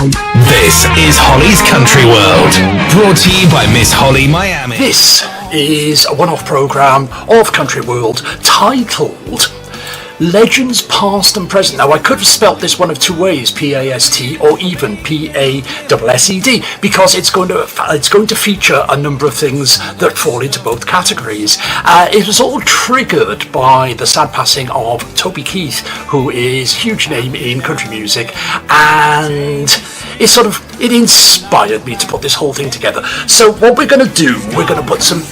This is Holly's Country World, brought to you by Miss Holly Miami. This is a one-off programme of Country World titled Legends Past and Present. Now, I could have spelt this one of two ways, P-A-S-T or even P-A-S-S-E-D, because it's going to feature a number of things that fall into both categories. It was all triggered by the sad passing of Toby Keith, who is a huge name in country music, and it inspired me to put this whole thing together. So what we're going to do, we're going to put some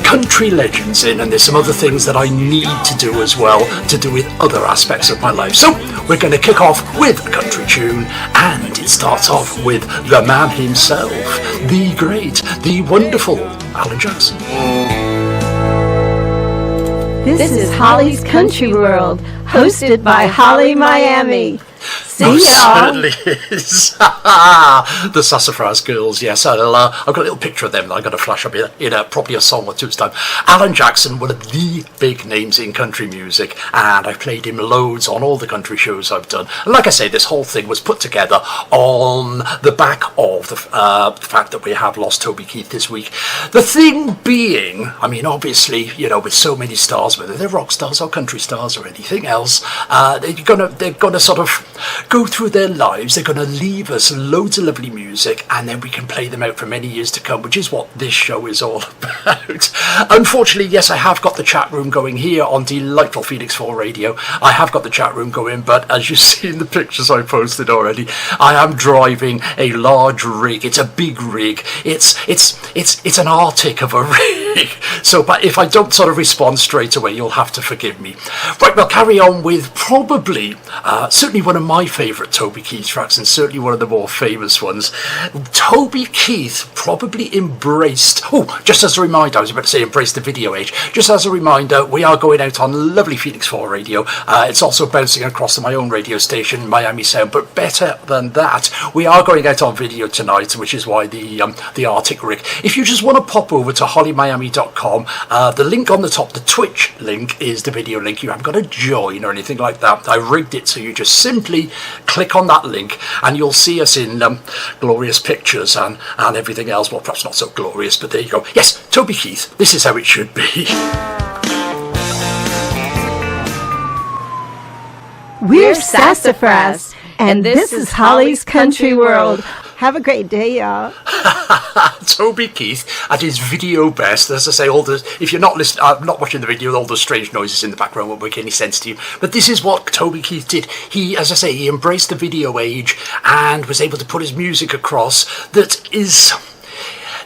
country legends in, and there's some other things that I need to do as well to do with other aspects of my life. So we're going to kick off with a country tune, and it starts off with the man himself, the great, the wonderful Alan Jackson. This is Holly's Country World, hosted by Holly Miami. See y'all. Certainly is. The Sassafras Girls, yes. I've got a little picture of them that I'm going to flash up in probably a song or two's time. Alan Jackson, one of the big names in country music, and I've played him loads on all the country shows I've done. And like I say, this whole thing was put together on the back of the fact that we have lost Toby Keith this week. The thing being, I mean, obviously, with so many stars, whether they're rock stars or country stars or anything else, they're gonna sort of go through their lives. They're going to leave us loads of lovely music, and then we can play them out for many years to come, which is what this show is all about. Unfortunately, yes, I have got the chat room going here on delightful Phoenix 4 Radio. I have got the chat room going, but as you see in the pictures I posted already, I am driving a large rig. It's a big rig. It's an Arctic of a rig. So, but if I don't sort of respond straight away, you'll have to forgive me. Right, we'll carry on with probably certainly one of my favourite Toby Keith tracks, and certainly one of the more famous ones. Toby Keith probably embraced, just as a reminder, I was about to say embraced the video age. Just as a reminder, we are going out on lovely Phoenix 4 Radio. It's also bouncing across to my own radio station, Miami Sound, but better than that, we are going out on video tonight, which is why the Arctic rig. If you just want to pop over to hollymiami.com, the link on the top, the Twitch link, is the video link. You haven't got to join or anything like that. I rigged it so you just simply click on that link and you'll see us in glorious pictures and everything else. Well, perhaps not so glorious, but there you go. Yes, Toby Keith, this is how it should be. We're Sassafras, and this is Holly's Country World. Have a great day, y'all. Toby Keith at his video best. As I say, if you're not not watching the video, all the strange noises in the background won't make any sense to you. But this is what Toby Keith did. He, as I say, he embraced the video age and was able to put his music across. That is,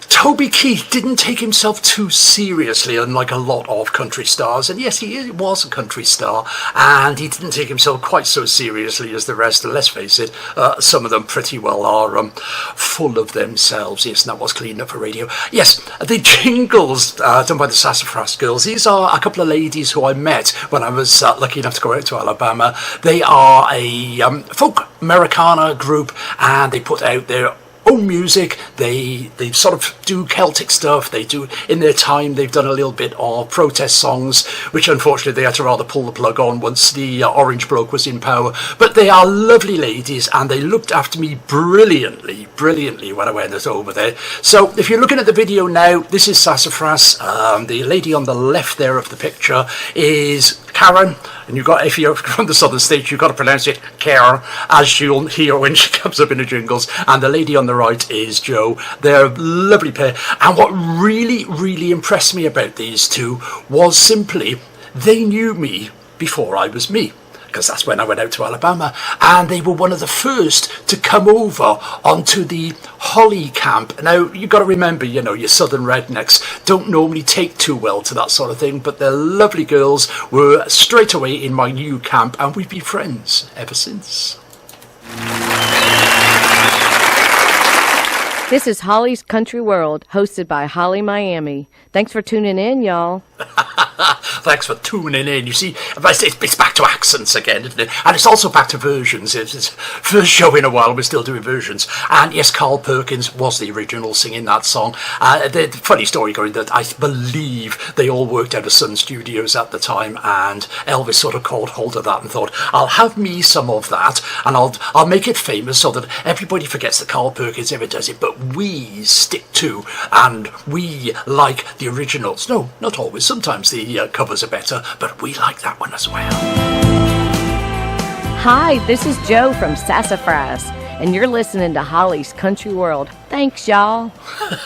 Toby Keith didn't take himself too seriously, unlike a lot of country stars. And yes, he was a country star, and he didn't take himself quite so seriously as the rest. And let's face it, some of them pretty well are full of themselves. Yes, and that was clean up for radio. Yes, the jingles done by the Sassafras Girls. These are a couple of ladies who I met when I was lucky enough to go out to Alabama. They are a folk Americana group, and they put out their own music. They sort of do Celtic stuff. They do, in their time, they've done a little bit of protest songs, which unfortunately they had to rather pull the plug on once the orange bloke was in power. But they are lovely ladies, and they looked after me brilliantly when I went over there. So if you're looking at the video now, this is Sassafras. The lady on the left there of the picture is Karen, and if you're from the southern states, you've got to pronounce it Karen, as you'll hear when she comes up in the jingles. And the lady on the right is Joe. They're a lovely pair. And what really, really impressed me about these two was simply they knew me before I was me, because that's when I went out to Alabama, and they were one of the first to come over onto the Holly camp. Now, you've got to remember, your southern rednecks don't normally take too well to that sort of thing, but the lovely girls were straight away in my new camp, and we've been friends ever since. This is Holly's Country World, hosted by Holly Miami. Thanks for tuning in, y'all. Thanks for tuning in. You see, it's back to accents again, isn't it? And it's also back to versions. It's first show in a while we're still doing versions. And yes, Carl Perkins was the original singing that song. The funny story going that I believe they all worked out of Sun Studios at the time, and Elvis sort of caught hold of that and thought, I'll have me some of that, and I'll make it famous so that everybody forgets that Carl Perkins ever does it, but we stick to and we like the originals. No, not always. Sometimes the covers are better, but we like that one as well. Hi, this is Joe from Sassafras, and you're listening to Holly's Country World. Thanks, y'all.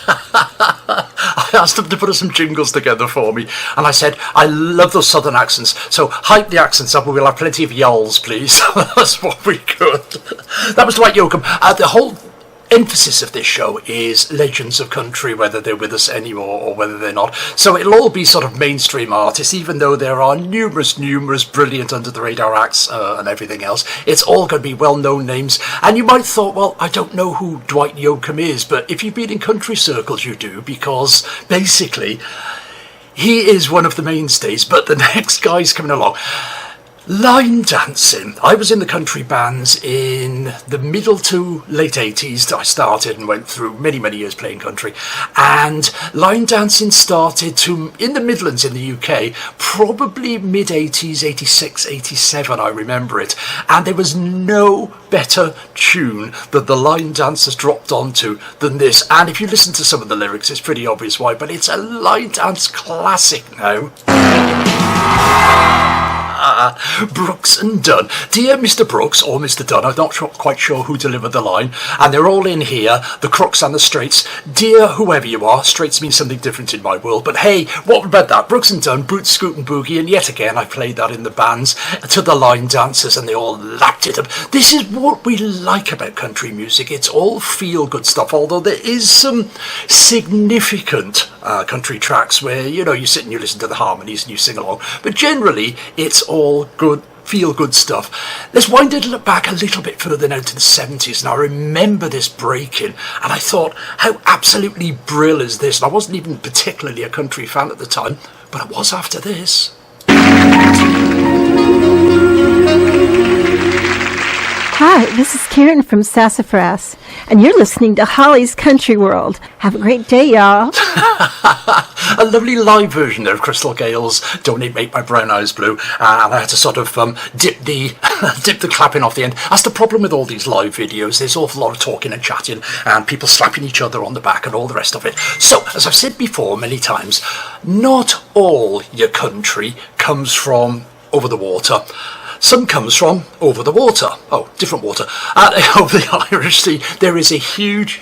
I asked them to put some jingles together for me, and I said, I love those southern accents, so hype the accents up and we'll have plenty of y'alls, please. That's what we could. That was Dwight Yoakam. The whole emphasis of this show is legends of country, whether they're with us anymore or whether they're not. So it'll all be sort of mainstream artists, even though there are numerous brilliant under the radar acts and everything else. It's all going to be well-known names. And you might have thought, well, I don't know who Dwight Yoakam is, but if you've been in country circles, you do, because basically he is one of the mainstays. But the next guy's coming along. Line dancing. I was in the country bands in the middle to late 80s. I started and went through many years playing country, and line dancing started in the Midlands in the UK, probably mid 80s, 86, 87, I remember it, and there was no better tune that the line dancers dropped onto than this. And if you listen to some of the lyrics, it's pretty obvious why, but it's a line dance classic now. Brooks and Dunn. Dear Mr. Brooks or Mr. Dunn, I'm not quite sure who delivered the line, and they're all in here, the Crooks and the Straights. Dear whoever you are, Straights mean something different in my world, but hey, what about that? Brooks and Dunn, Boot, Scoot and Boogie, and yet again I played that in the bands to the line dancers, and they all lapped it up. This is what we like about country music. It's all feel-good stuff, although there is some significant country tracks where, you sit and you listen to the harmonies and you sing along, but generally it's all good, feel-good stuff. Let's wind it back a little bit further now to the 70s, and I remember this breaking, and I thought, how absolutely brill is this? And I wasn't even particularly a country fan at the time, but I was after this. Hi, this is Karen from Sassafras, and you're listening to Holly's Country World. Have a great day, y'all. A lovely live version there of Crystal Gale's Don't It Make My Brown Eyes Blue, and I had to sort of dip the clapping off the end. That's the problem with all these live videos. There's an awful lot of talking and chatting and people slapping each other on the back and all the rest of it. So, as I've said before many times, not all your country comes from over the water. Some comes from over the water. Oh, different water. Over the Irish Sea, there is a huge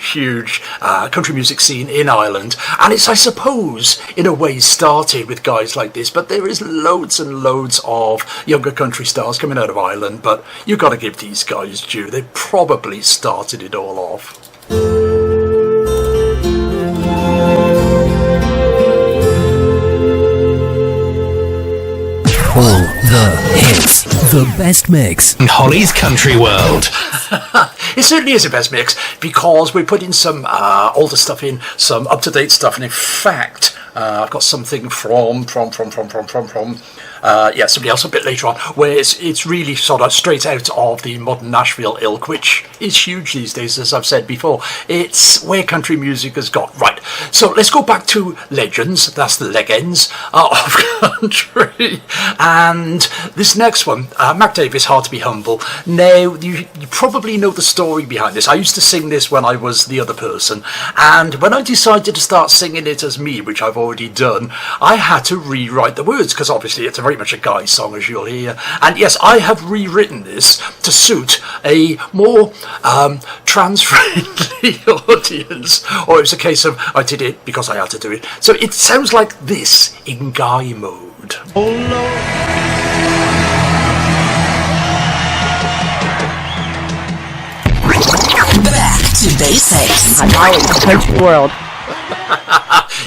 country music scene in Ireland. And it's, I suppose, in a way started with guys like this. But there is loads and loads of younger country stars coming out of Ireland. But you've got to give these guys due. They probably started it all off. All the hits, the best mix in Holly's Country World. It certainly is a best mix because we put in some older stuff in, some up-to-date stuff, and in fact, I've got something from somebody else a bit later on, where it's really sort of straight out of the modern Nashville ilk, which is huge these days, as I've said before. It's where country music has got. Right, so let's go back to legends, that's the legends of country, and this next one, Mac Davis, Hard to Be Humble. Now, you probably know the story behind this. I used to sing this when I was the other person, and when I decided to start singing it as me, which I've already done, I had to rewrite the words, because obviously it's very much a guy's song, as you'll hear. And yes, I have rewritten this to suit a more trans-friendly audience, or it was a case of I did it because I had to do it. So it sounds like this in guy mode. Oh Lord. Back to basics on Holly's Country World.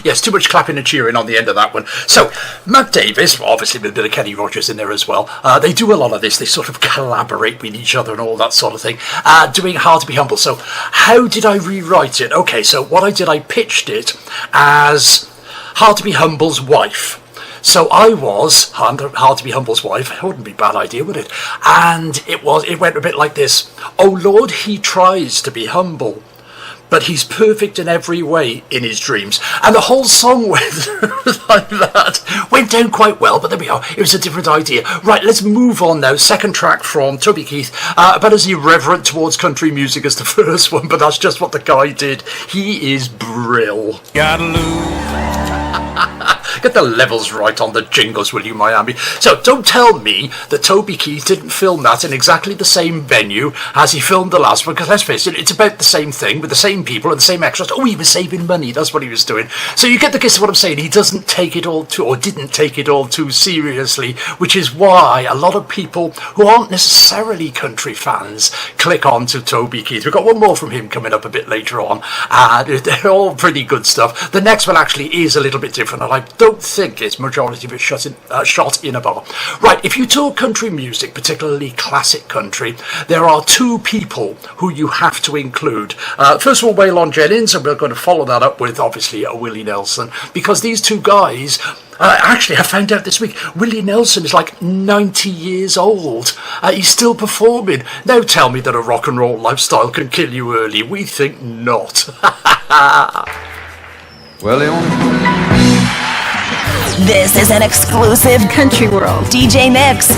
Yes, too much clapping and cheering on the end of that one. So, Mac Davis, obviously with a bit of Kenny Rogers in there as well, they do a lot of this. They sort of collaborate with each other and all that sort of thing, doing Hard to Be Humble. So, how did I rewrite it? Okay, so what I did, I pitched it as Hard to Be Humble's wife. So I was Hard to Be Humble's wife. It wouldn't be a bad idea, would it? And it went a bit like this. Oh Lord, he tries to be humble, but he's perfect in every way in his dreams. And the whole song went like that. Went down quite well, but there we are. It was a different idea. Right, let's move on now. Second track from Toby Keith. About as irreverent towards country music as the first one, but that's just what the guy did. He is brill. Gotta lose. Get the levels right on the jingles, will you, Miami? So don't tell me that Toby Keith didn't film that in exactly the same venue as he filmed the last one, because let's face it, it's about the same thing with the same people and the same extras. Oh, he was saving money, that's what he was doing. So you get the gist of what I'm saying. He doesn't take it all didn't take it all too seriously, which is why a lot of people who aren't necessarily country fans click on to Toby Keith. We've got one more from him coming up a bit later on. They're all pretty good stuff. The next one actually is a little bit different, and I don't think it's majority of it shot in a bar. Right, if you talk country music, particularly classic country, there are two people who you have to include. First of all, Waylon Jennings, and we're going to follow that up with, obviously, a Willie Nelson, because these two guys... actually, I found out this week, Willie Nelson is like 90 years old. He's still performing. Now tell me that a rock and roll lifestyle can kill you early. We think not. Well, they only... This is an exclusive Country World. DJ Mix.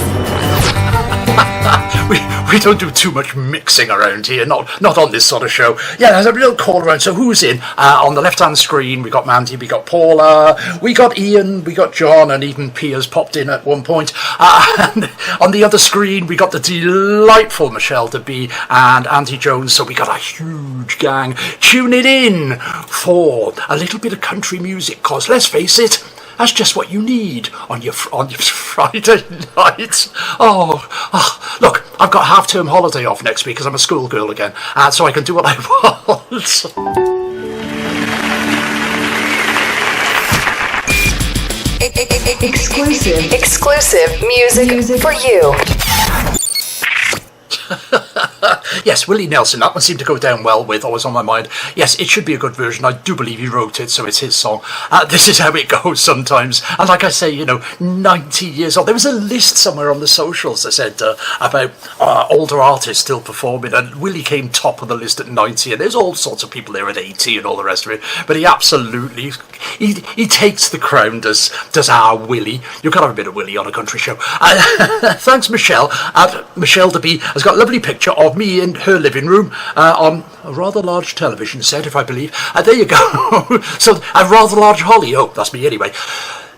We don't do too much mixing around here, not on this sort of show. Yeah, there's a real call around. So who's in? On the left-hand screen, we got Mandy, we got Paula, we got Ian, we got John, and even Piers popped in at one point. And on the other screen, we got the delightful Michelle DeBee and Andy Jones. So we got a huge gang tuning in for a little bit of country music, because let's face it, that's just what you need on your Friday night. Oh, look, I've got half-term holiday off next week because I'm a schoolgirl again, so I can do what I want. Exclusive music for you. Yes, Willie Nelson, that one seemed to go down well with Always on My Mind. Yes, it should be a good version. I do believe he wrote it, so it's his song. This is how it goes sometimes. And like I say, 90 years old. There was a list somewhere on the socials that said about older artists still performing, and Willie came top of the list at 90, and there's all sorts of people there at 80 and all the rest of it. But he absolutely, he takes the crown, does our Willie. You've got to have a bit of Willie on a country show. Thanks, Michelle. Michelle DeBee has got a lovely picture of me in her living room on a rather large television set, if I believe. There you go. So a rather large Holly. Oh, that's me anyway.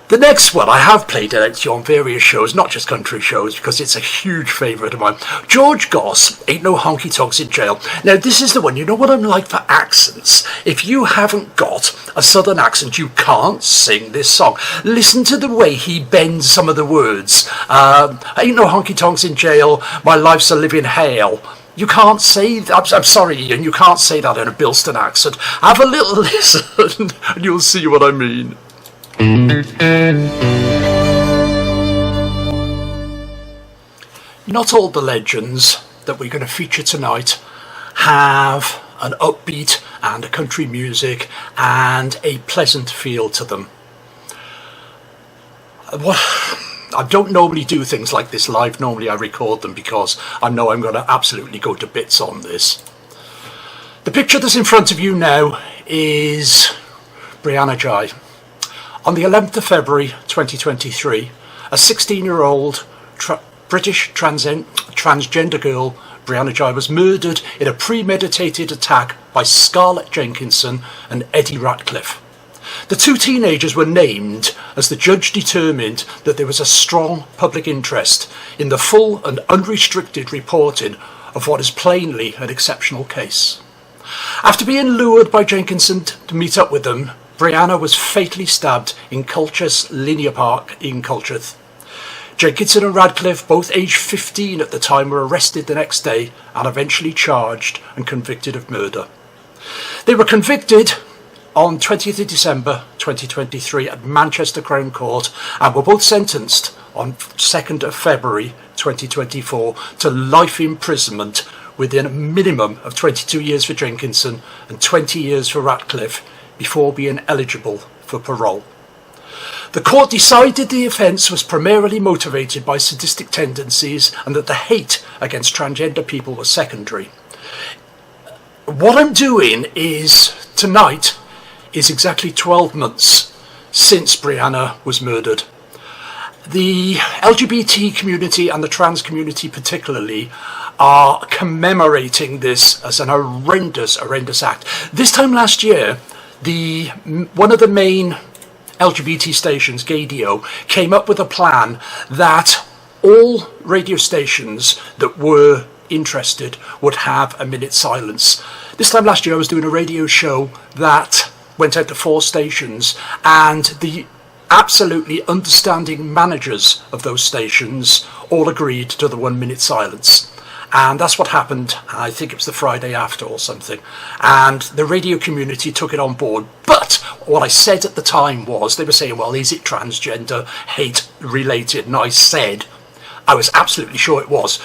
The next one I have played it on various shows, not just country shows, because it's a huge favourite of mine. George Goss, Ain't No Honky Tonks in Jail. Now, this is the one, you know what I'm like for accents? If you haven't got a southern accent, you can't sing this song. Listen to the way he bends some of the words. Ain't no honky tonks in jail, my life's a living hell. You can't say that. I'm sorry, Ian, you can't say that in a Bilston accent. Have a little listen, and you'll see what I mean. Not all the legends that we're going to feature tonight have an upbeat and a country music and a pleasant feel to them. I don't normally do things like this live. Normally I record them because I know I'm going to absolutely go to bits on this. The picture that's in front of you now is Brianna Ghey. On the 11th of February 2023, a 16-year-old British transgender girl, Brianna Ghey, was murdered in a premeditated attack by Scarlett Jenkinson and Eddie Ratcliffe. The two teenagers were named as the judge determined that there was a strong public interest in the full and unrestricted reporting of what is plainly an exceptional case. After being lured by Jenkinson to meet up with them, Brianna was fatally stabbed in Colchester Linear Park in Colchester. Jenkinson and Radcliffe, both aged 15 at the time, were arrested the next day and eventually charged and convicted of murder. They were convicted on 20th of December 2023 at Manchester Crown Court and were both sentenced on 2nd of February 2024 to life imprisonment within a minimum of 22 years for Jenkinson and 20 years for Ratcliffe before being eligible for parole. The court decided the offence was primarily motivated by sadistic tendencies and that the hate against transgender people was secondary. What I'm doing is, tonight, is exactly 12 months since Brianna was murdered. The LGBT community and the trans community particularly are commemorating this as an horrendous act. This time last year, one of the main LGBT stations, Gaydio, came up with a plan that all radio stations that were interested would have a minute's silence. This time last year I was doing a radio show that went out to 4 stations, and the absolutely understanding managers of those stations all agreed to the 1 minute silence. And that's what happened, I think it was the Friday after or something. And the radio community took it on board. But what I said at the time was, they were saying, well, is it transgender hate related? And I said, I was absolutely sure it was.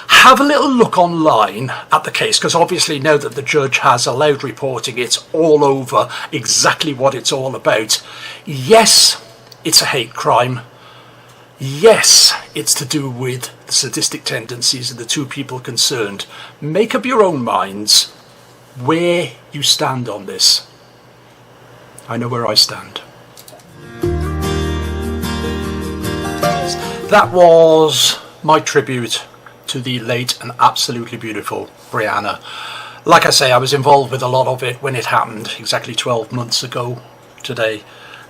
Have a little look online at the case, because obviously now that the judge has allowed reporting, it's all over exactly what it's all about. Yes, it's a hate crime. Yes, it's to do with the sadistic tendencies of the 2 people concerned. Make up your own minds where you stand on this. I know where I stand. That was my tribute to the late and absolutely beautiful Brianna. Like I say, I was involved with a lot of it when it happened exactly 12 months ago today.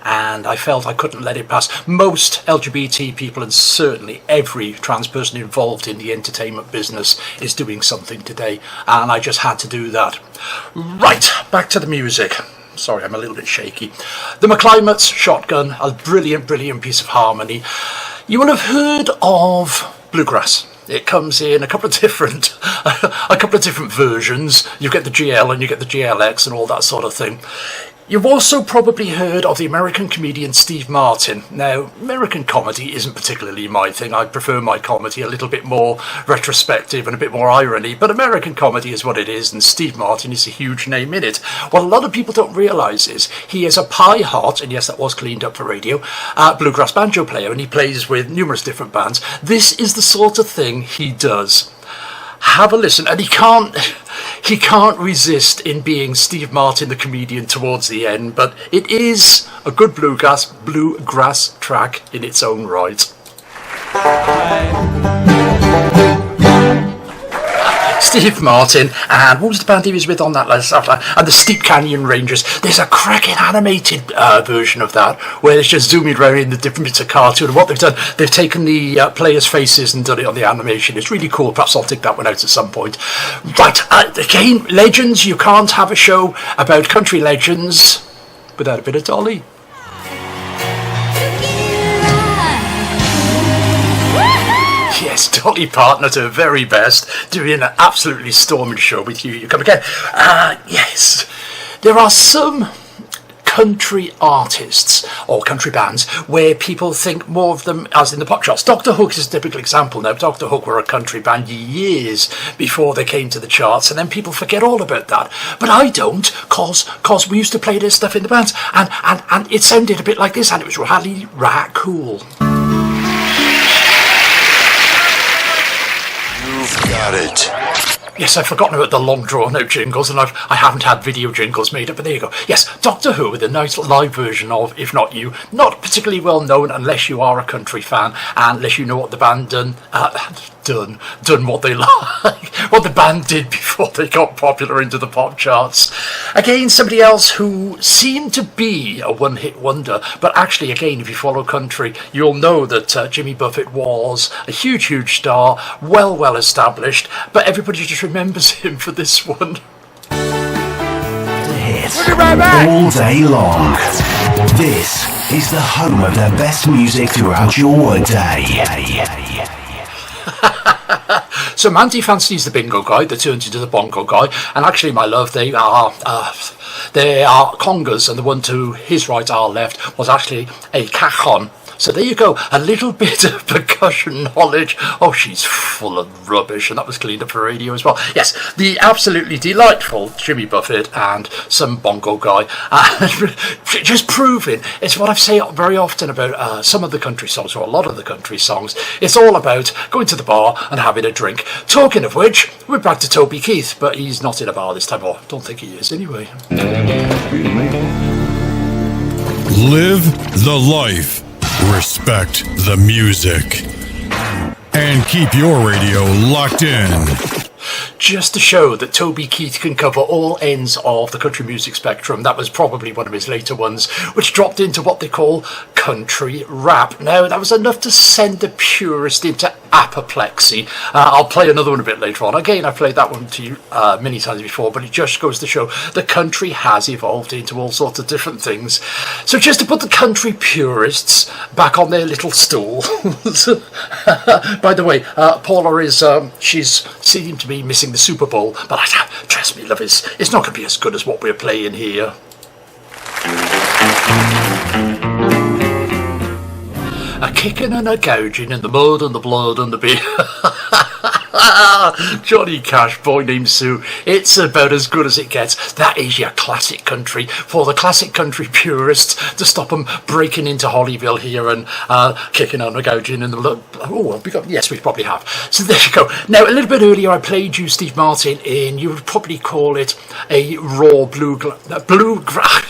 And I felt I couldn't let it pass. Most LGBT people, and certainly every trans person involved in the entertainment business, is doing something today, and I just had to do that. Right, back to the music. Sorry, I'm a little bit shaky. The McClimates Shotgun, a brilliant piece of harmony. You will have heard of bluegrass. It comes in a couple of different versions. You get the GL and you get the GLX and all that sort of thing. You've also probably heard of the American comedian Steve Martin. Now, American comedy isn't particularly my thing. I prefer my comedy a little bit more retrospective and a bit more irony, but American comedy is what it is, and Steve Martin is a huge name in it. What a lot of people don't realise is he is a pie-hot, and yes, that was cleaned up for radio, bluegrass banjo player, and he plays with numerous different bands. This is the sort of thing he does. Have a listen, and he can't resist in being Steve Martin the comedian towards the end, but it is a good bluegrass track in its own right. Steve Martin, and what was the band he was with on that last after? And the Steep Canyon Rangers. There's a cracking animated version of that where it's just zooming around in the different bits of cartoon. And what they've done, they've taken the players' faces and done it on the animation. It's really cool. Perhaps I'll take that one out at some point. Right, again, legends. You can't have a show about country legends without a bit of Dolly. Yes, Dolly Parton at her very best, doing an absolutely storming show with You Come Again. Yes, there are some country artists or country bands where people think more of them as in the pop charts. Dr. Hook is a typical example now. Dr. Hook were a country band years before they came to the charts, and then people forget all about that. But I don't, cause we used to play this stuff in the bands, and it sounded a bit like this, and it was really cool. Got it. Yes, I've forgotten about the long drawn-out jingles, and I haven't had video jingles made up, but there you go. Yes, Doctor Who with a nice live version of If Not You. Not particularly well known unless you are a country fan, and unless you know what the band done what they like, what the band did before they got popular into the pop charts. Again, somebody else who seemed to be a one-hit wonder, but actually, again, if you follow country, you'll know that Jimmy Buffett was a huge star, well established, but everybody just remembers him for this one. We'll be right back. All day long. This is the home of the best music throughout your workday. So Mandy fancies the bingo guy that turns into the bongo guy, and actually, my love, they are congas, and the one to his right, our left, was actually a cajon. So there you go, a little bit of percussion knowledge. Oh, she's full of rubbish, and that was cleaned up for radio as well. Yes, the absolutely delightful Jimmy Buffett and some bongo guy. Just proving, it's what I say very often about some of the country songs, or a lot of the country songs. It's all about going to the bar and having a drink. Talking of which, we're back to Toby Keith, but he's not in a bar this time, or I don't think he is anyway. Live the life. Respect the music. And keep your radio locked in. Just to show that Toby Keith can cover all ends of the country music spectrum, that was probably one of his later ones, which dropped into what they call country rap. Now, that was enough to send the purist into apoplexy. I'll play another one a bit later on. Again, I've played that one to you many times before, but it just goes to show the country has evolved into all sorts of different things. So just to put the country purists back on their little stools. By the way, Paula is, she's seemed to be missing the Super Bowl, but trust me, love, it's not going to be as good as what we're playing here. A kicking and a gouging in the mud and the blood and the beer. Johnny Cash, Boy Named Sue. It's about as good as it gets. That is your classic country for the classic country purists, to stop them breaking into Hollyville here and kicking and a gouging in the blood. Oh, well, yes, we probably have. So there you go. Now, a little bit earlier, I played you Steve Martin in, you would probably call it a raw bluegrass.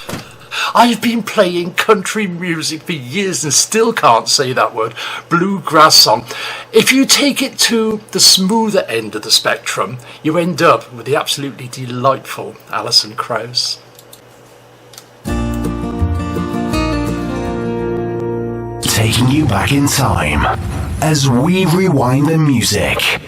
I've been playing country music for years and still can't say that word. Bluegrass song. If you take it to the smoother end of the spectrum, you end up with the absolutely delightful Alison Krauss. Taking you back in time as we rewind the music.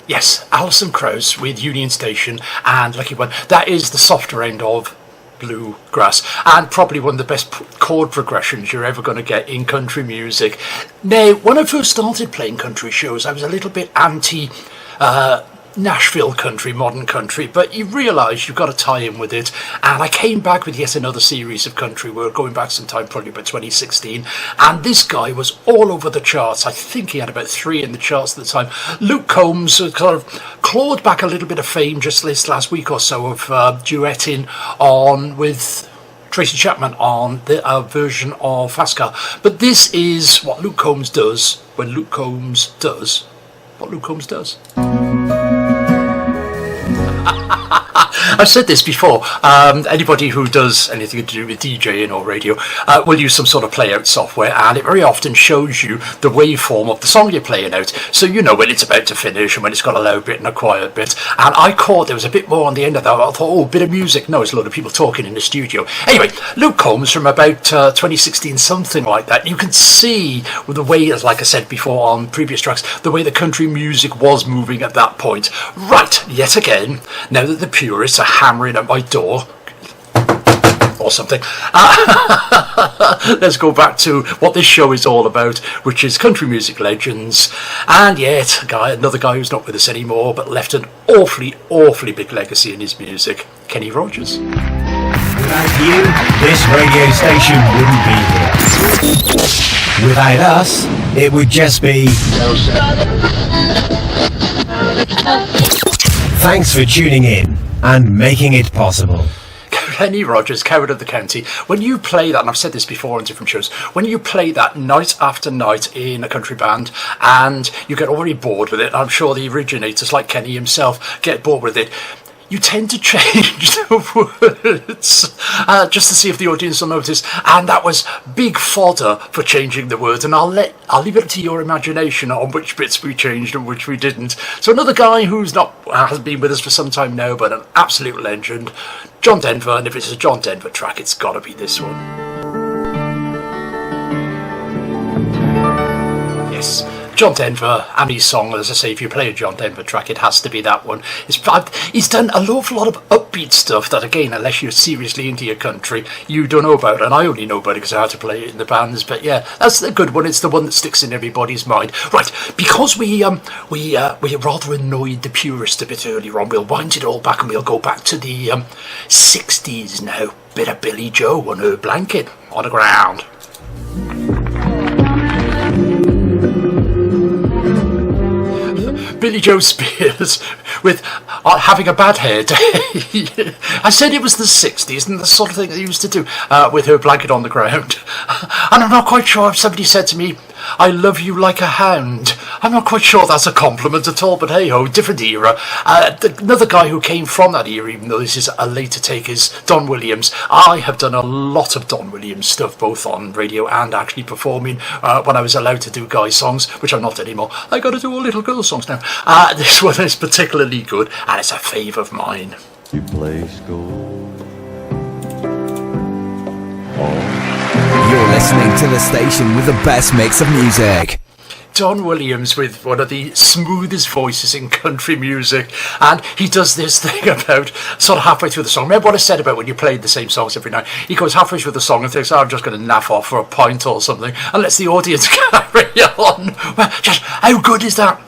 Yes, Alison Krauss with Union Station and Lucky One. That is the softer end of bluegrass, and probably one of the best chord progressions you're ever going to get in country music. Now, when I first started playing country shows, I was a little bit anti Nashville country, modern country, but you realise you've got to tie in with it, and I came back with yet another series of country work, going back some time, probably about 2016, and this guy was all over the charts. I think he had about 3 in the charts at the time. Luke Combs kind of clawed back a little bit of fame just this last week or so of duetting on with Tracy Chapman on the version of Fast Car. But this is what Luke Combs does when Luke Combs does what Luke Combs does. I've said this before, anybody who does anything to do with DJing or radio will use some sort of playout software, and it very often shows you the waveform of the song you're playing out, so you know when it's about to finish and when it's got a loud bit and a quiet bit. And I caught there was a bit more on the end of that. I thought, oh, bit of music. No, it's a lot of people talking in the studio. Anyway, Luke Combs from about 2016, something like that. You can see with the way, as like I said before on previous tracks, the way the country music was moving at that point. Right, yet again, now that the purists are hammering at my door or something, let's go back to what this show is all about, which is country music legends. And yet another guy who's not with us anymore, but left an awfully big legacy in his music, Kenny Rogers. Without you, this radio station wouldn't be here. Without us, it would just be... Thanks for tuning in and making it possible. Kenny Rogers, Coward of the County. When you play that, and I've said this before on different shows, when you play that night after night in a country band and you get already bored with it, I'm sure the originators like Kenny himself get bored with it, you tend to change the words just to see if the audience will notice, and that was big fodder for changing the words. And I'll leave it to your imagination on which bits we changed and which we didn't. So another guy who's not has been with us for some time now, but an absolute legend, John Denver. And if it's a John Denver track, it's got to be this one. Yes. John Denver and his song, as I say, if you play a John Denver track, it has to be that one. He's done an awful lot of upbeat stuff that, again, unless you're seriously into your country, you don't know about. And I only know about it because I had to play it in the bands. But yeah, that's a good one. It's the one that sticks in everybody's mind. Right, because we rather annoyed the purist a bit earlier on, we'll wind it all back and we'll go back to the 60s now. Bit of Billy Joe on her blanket on the ground. Billy Joe Spears with having a bad hair day. I said it was the 60s and the sort of thing they used to do with her blanket on the ground. And I'm not quite sure if somebody said to me, I love you like a hound. I'm not quite sure that's a compliment at all, but hey-ho, different era. Another guy who came from that era, even though this is a later take, is Don Williams. I have done a lot of Don Williams stuff, both on radio and actually performing when I was allowed to do guy songs, which I'm not anymore. I got to do all little girl songs now. This one is particularly good, and it's a fave of mine. You play school. You're listening to the station with the best mix of music. Don Williams with one of the smoothest voices in country music, and he does this thing about sort of halfway through the song. Remember what I said about when you played the same songs every night? He goes halfway through the song and thinks, I'm just going to naff off for a pint or something, and lets the audience carry on. Well, just how good is that?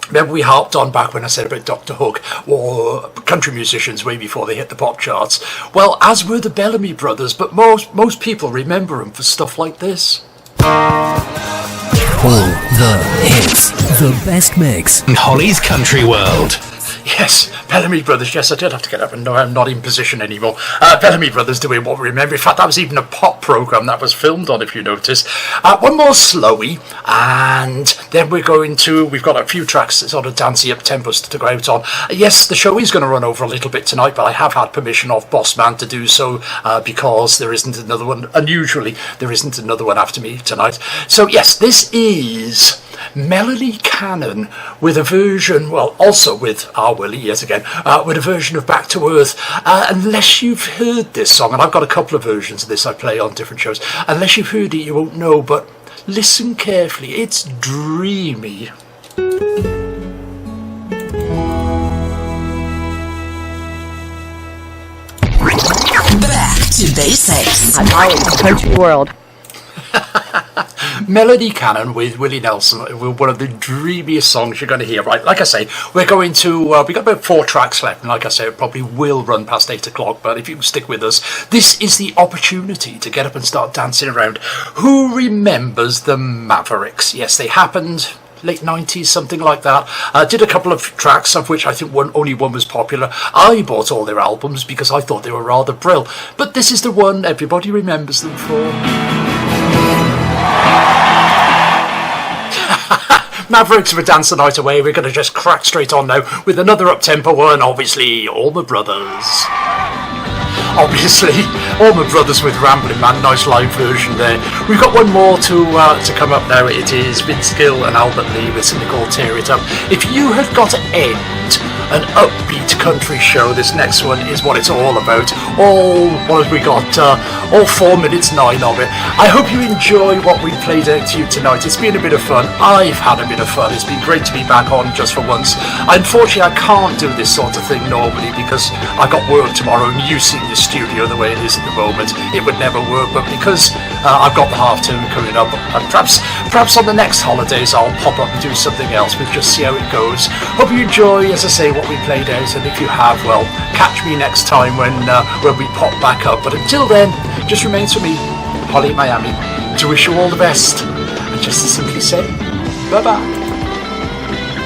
Remember we harped on back when I said about Dr. Hook or country musicians way before they hit the pop charts. Well, as were the Bellamy Brothers, but most people remember them for stuff like this. All the hits, the best mix. Holly's Country World. Yes, Bellamy Brothers. Yes, I did have to get up and no, I'm not in position anymore. Bellamy Brothers doing what we remember. In fact, that was even a pop programme that was filmed on, if you notice. One more slowy, and then we've got a few tracks, sort of dancey up tempos to go out on. Yes, the show is going to run over a little bit tonight, but I have had permission of Bossman to do so because there isn't another one. Unusually, there isn't another one after me tonight. So yes, this is Melanie Cannon with a version, well, also with our Willie yet again, with a version of Back to Earth. Unless you've heard this song, and I've got a couple of versions of this I play on different shows, unless you've heard it you won't know, but listen carefully, it's dreamy. Back to basics. On Holly's Country World. Melody Cannon with Willie Nelson, one of the dreamiest songs you're going to hear. Right, like I say, we're going to, we've got about 4 tracks left, and like I say, it probably will run past 8 o'clock, but if you stick with us, this is the opportunity to get up and start dancing around. Who remembers the Mavericks? Yes, they happened late 90s, something like that. Did a couple of tracks, of which I think only one was popular. I bought all their albums because I thought they were rather brill, but this is the one everybody remembers them for. Mavericks for Dance the Night Away. We're going to just crack straight on now with another up-tempo one, obviously Allman Brothers. Obviously, Allman Brothers with Ramblin' Man, nice live version there. We've got one more to come up now. It is Vince Gill and Albert Lee with something called Tear It Up. If you have got to end an upbeat country show, this next one is what it's all about. What have we got? All 4 minutes 9 of it. I hope you enjoy what we played out to you tonight. It's been a bit of fun. I've had a bit of fun. It's been great to be back on just for once. Unfortunately, I can't do this sort of thing normally because I've got work tomorrow, and you see the studio the way it is at the moment, it would never work. But because I've got the half term coming up, and perhaps on the next holidays I'll pop up and do something else. We'll just see how it goes. Hope you enjoy, as I say, what we played out, and if you have, well, catch me next time when we pop back up. But until then, just remains for me, Holly Miami, to wish you all the best and just to simply say bye bye.